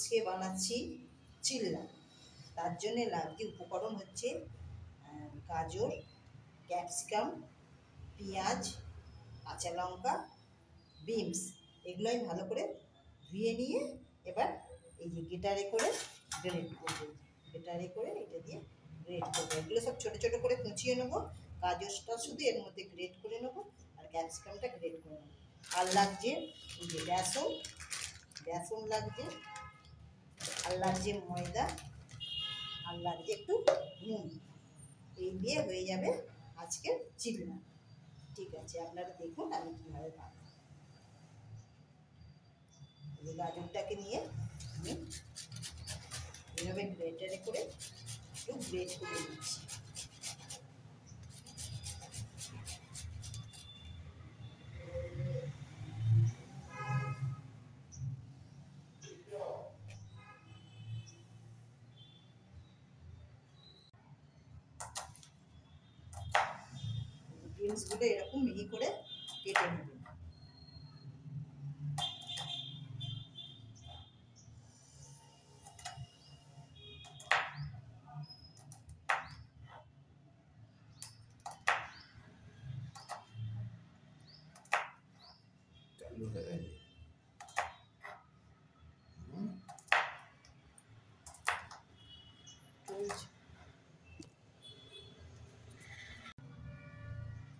আজকে বানাচ্ছি চিল্লা। তার জন্যে লাগছে উপকরণ হচ্ছে গাজর, ক্যাপসিকাম, পেঁয়াজ, কাঁচা লঙ্কা, বিনস। এগুলো আমি ভালো করে ধুয়ে নিয়ে এবার এই যে গ্রেটারে করে গ্রেট করবো। গ্রেটারে করে এটা দিয়ে গ্রেট করবো। এগুলো সব ছোটো ছোটো করে কুচিয়ে নেবো। গাজরটা শুধু এর মধ্যে গ্রেট করে নেবো আর ক্যাপসিকামটা গ্রেট করে নেবো। আর লাগছে এই যে বেসন লাগছে, আর লাগছে ময়দা, আর লাগছে একটু নুন। এই দিয়ে হয়ে যাবে আজকের চিল্লা। ঠিক আছে, আপনারা দেখুন আমি কীভাবে বানাই। এই গাজরটাকে নিয়ে আমি এভাবে গ্রেটারে করে একটু গ্রেট করে দিচ্ছি। বিনসগুলো এরকম মিহি করে কেটে নেবেন।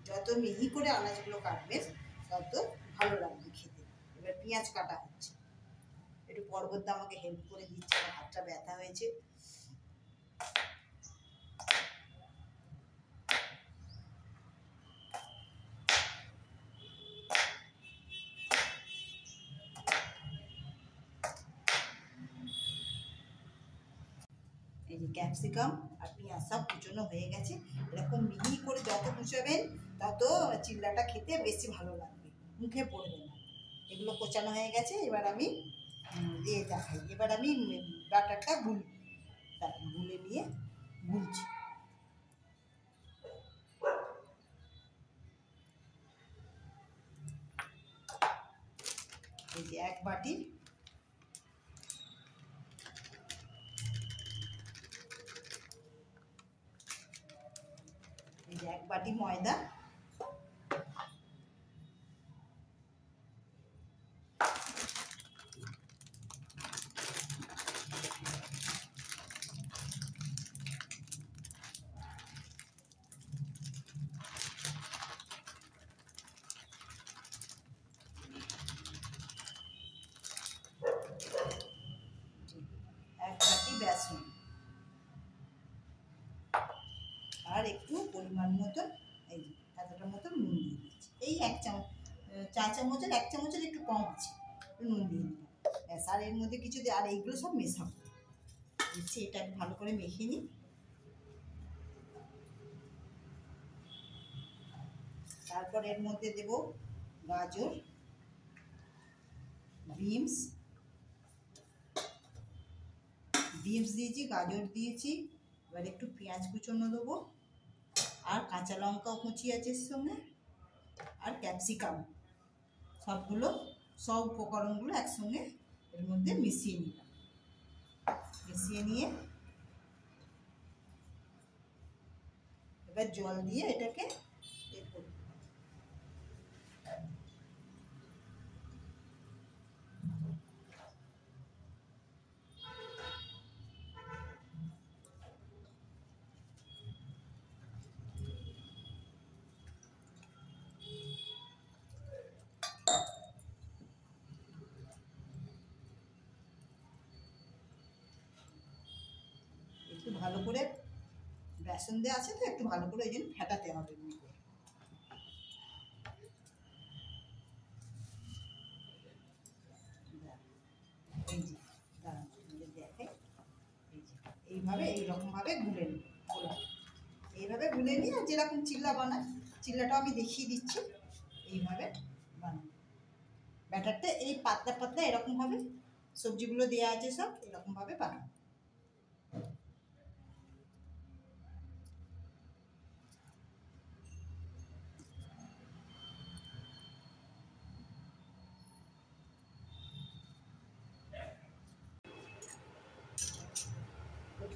যত মিহি করে আনাজগুলো কাটবেন তত ভালো লাগবে খেতে। এবার পেঁয়াজ কাটা হচ্ছে। একটু পর্বতটা আমাকে হেল্প করে দিচ্ছে, আমার হাতটা ব্যথা হয়েছে। এই যে ক্যাপসিকাম আর পেঁয়াজ সব কুচনো হয়ে গেছে। এরকম মিহি করে যত কুচাবেন তত চিল্লাটা খেতে বেশি ভালো লাগবে, মুখে পড়বে না। এগুলো কোচানো হয়ে গেছে। এবার আমি দিয়ে দেখাই। এবার আমি বাটারটা গুলে নিয়ে গুলছি। এই যে এক বাটি ময়দা, এক বাটি বেসন, আর একটু পরিমাণ মতন এই যে এতটা মতন নুন দিয়ে দিচ্ছি। এই এক চামচ, চা চামচের এক চামচের একটু কম আছে, নুন দিয়ে দিলাম ব্যাস। আর এর মধ্যে কিছু আর এইগুলো সব মেশাবো। দিচ্ছি, এটা ভালো করে মেখে নিই। তারপর এর মধ্যে দেব গাজর, বিনস দিয়েছি, গাজর দিয়েছি। এবার একটু পেঁয়াজ কুচনো দেবো, আর কাঁচা লঙ্কাও কুচি আছে এর সঙ্গে, আর ক্যাপসিকাম। সব উপকরণগুলো একসঙ্গে এর মধ্যে মিশিয়ে নিলাম। মিশিয়ে নিয়ে এবার জল দিয়ে এটাকে একটু ভালো করে, বেসন দেওয়া আছে তো একটু ভালো করে ওই জন্য ফেটাতে হবে। এই যে দেখে এইভাবে এইরকমভাবে গুলে নিই। এইভাবে গুলে নিই। আর যেরকম চিল্লা বানাই, চিল্লাটাও আমি দেখিয়ে দিচ্ছি। এইভাবে বানাই ব্যাটারটা, এই পাতলা পাতলা এরকমভাবে সবজিগুলো দেওয়া আছে সব এরকমভাবে বানাই।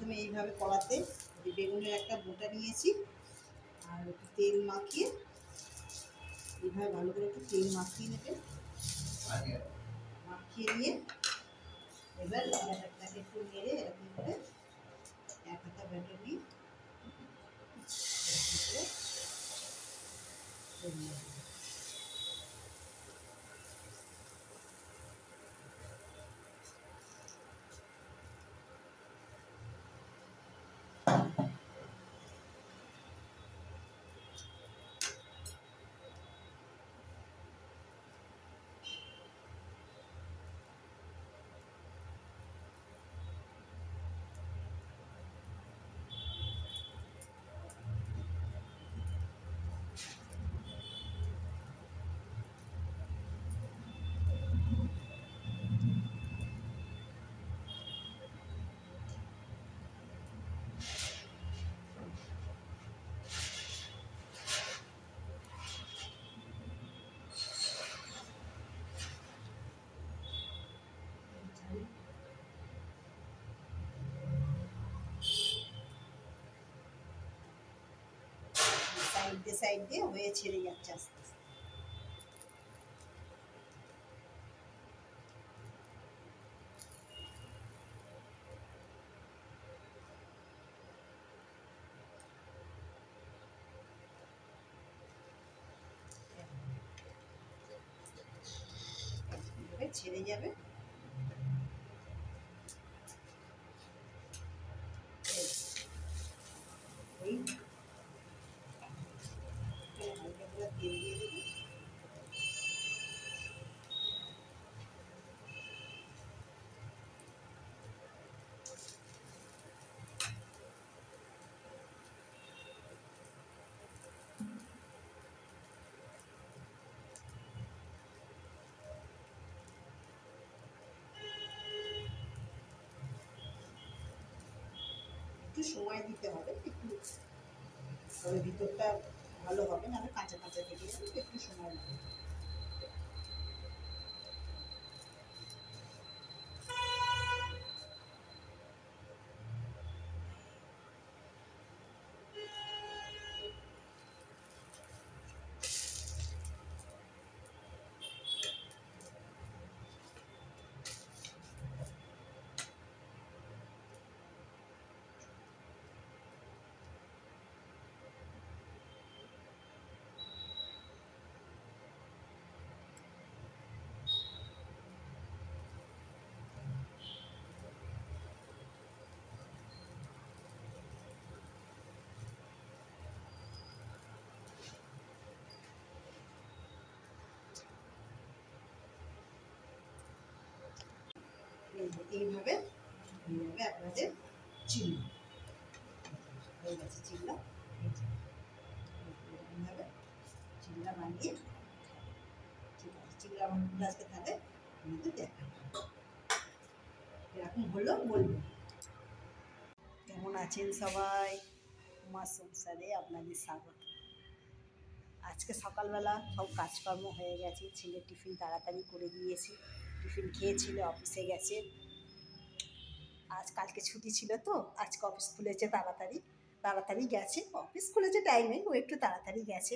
প্রথমে এইভাবে কড়াতে বেগুনের একটা বোটা নিয়েছি, আর একটু তেল মাখিয়ে এইভাবে ভালো করে একটু তেল মাখিয়ে নেবে। মাখিয়ে নিয়ে এবার ব্যাটারটাকে একটু নেড়ে এরকম করে এক হাতা ব্যাটার নিয়ে সাইড দিয়ে হয়ে ছেড়ে যাচ্ছে আস্তে আস্তে। ছেড়ে যাবে। এই হালকা করে তেল দিয়ে দেবো। একটু সময় দিতে হবে, একটু তবে ভিতরটা ভালো হবে, না কাঁচা কাঁচা থেকে যাবে, একটু সময় লাগবে। এইভাবে আপনাদের চিল্লা হয়ে গেছে। চিল্লা এইভাবে চিল্লা বানিয়ে, ঠিক আছে, চিল্লা বানানো আজকে তাহলে আমাদের দেখা এরকম হলো বলবো। কেমন আছেন সবাই? আমার সংসারে আপনাদের স্বাগত। আজকে সকালবেলা সব কাজকর্ম হয়ে গেছে, ছেলে টিফিন তাড়াতাড়ি করে দিয়েছি, টিফিন খেয়েছিল, অফিসে গেছে। কালকে ছুটি ছিল তো, আজকে অফিস খুলেছে তাড়াতাড়ি গেছে, অফিস খুলেছে টাইমে, ও একটু তাড়াতাড়ি গেছে।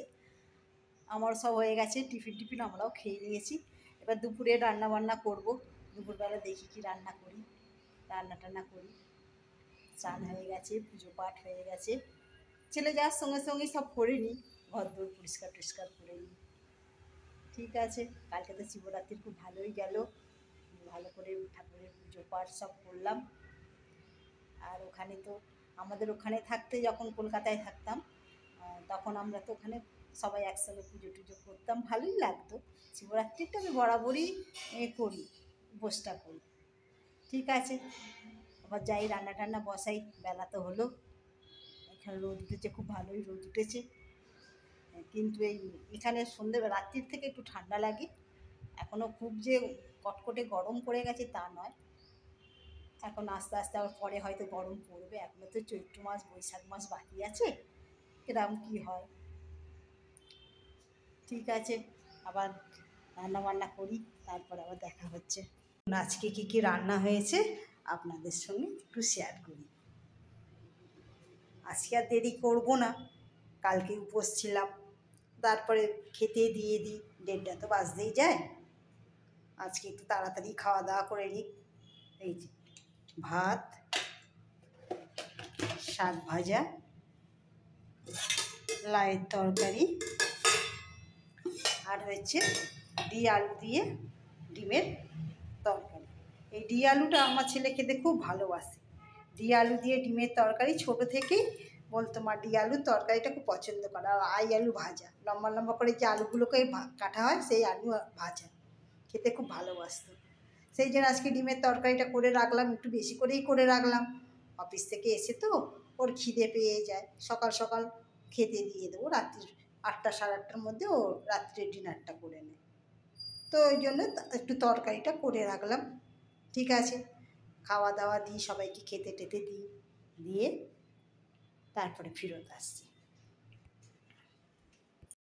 আমার সব হয়ে গেছে, টিফিন আমরাও খেয়ে নিয়েছি। এবার দুপুরে রান্না বান্না করবো। দুপুরবেলা দেখি কি রান্না করি, রান্না টান্না করি। চান হয়ে গেছে, পুজো পাঠ হয়ে গেছে, ছেলে যাওয়ার সঙ্গে সঙ্গেই সব করে নিই, ঘর দোর পরিষ্কার টরিষ্কার করে নিই। ঠিক আছে, কালকে তো শিবরাত্রি খুব ভালোই গেল, ভালো করে ঠাকুরের পুজো পাঠ সব করলাম। আর ওখানে তো আমাদের ওখানে থাকতে, যখন কলকাতায় থাকতাম তখন আমরা তো ওখানে সবাই একসঙ্গে পুজো টুজো করতাম, ভালোই লাগতো। শিবরাত্রিটা আমি বরাবরই করি, উপোসটা করি। ঠিক আছে, আবার যাই রান্না টান্না বসাই, বেলা তো হলো। এখানে রোদ উঠেছে, খুব ভালোই রোদ উঠেছে, কিন্তু এখানে রাত্রির থেকে একটু ঠান্ডা লাগে। এখনও খুব যে কটকটে গরম পড়ে গেছে তা নয়, এখন আস্তে আস্তে আবার পরে হয়তো গরম পড়বে। এখনও তো চৈত্র মাস বৈশাখ মাস বাকি আছে, কিরম কী হয়। ঠিক আছে, আবার রান্না বান্না করি, তারপর আবার দেখা হচ্ছে। আজকে কী কী রান্না হয়েছে আপনাদের সঙ্গে একটু শেয়ার করি। আজকে আর দেরি করবো না, কালকে উপোস ছিলাম, তারপরে খেতে দিয়ে দিই, 1:30 তো বাজতেই যায়। আজকে একটু তাড়াতাড়ি খাওয়া দাওয়া করে নিই। এই যে ভাত, শাক ভাজা, লাউয়ের তরকারি, আর হচ্ছে আলু দিয়ে ডিমের তরকারি। এই আলুটা আমার ছেলে খেতে খুব ভালোবাসে। আলু দিয়ে ডিমের তরকারি ছোটো থেকেই বলতো মা আলুর তরকারিটা খুব পছন্দ করে। আর আলু ভাজা, লম্বা লম্বা করে যে আলুগুলোকে কাটা হয় সেই আলু ভাজা খেতে খুব ভালোবাসতো। সেই জন্য আজকে ডিমের তরকারিটা করে রাখলাম, একটু বেশি করেই করে রাখলাম। অফিস থেকে এসে তো ওর খিদে পেয়ে যায়, সকাল সকাল খেতে দিয়ে দেবো। রাত্রি 8টা সাড়ে 8টার মধ্যে ও রাত্রে ডিনারটা করে নেয়, তো ওই জন্য একটু তরকারিটা করে রাখলাম। ঠিক আছে, খাওয়া দাওয়া দিই, সবাইকে খেতে টেতে দিই, দিয়ে তারপরে ফেরত আসছি।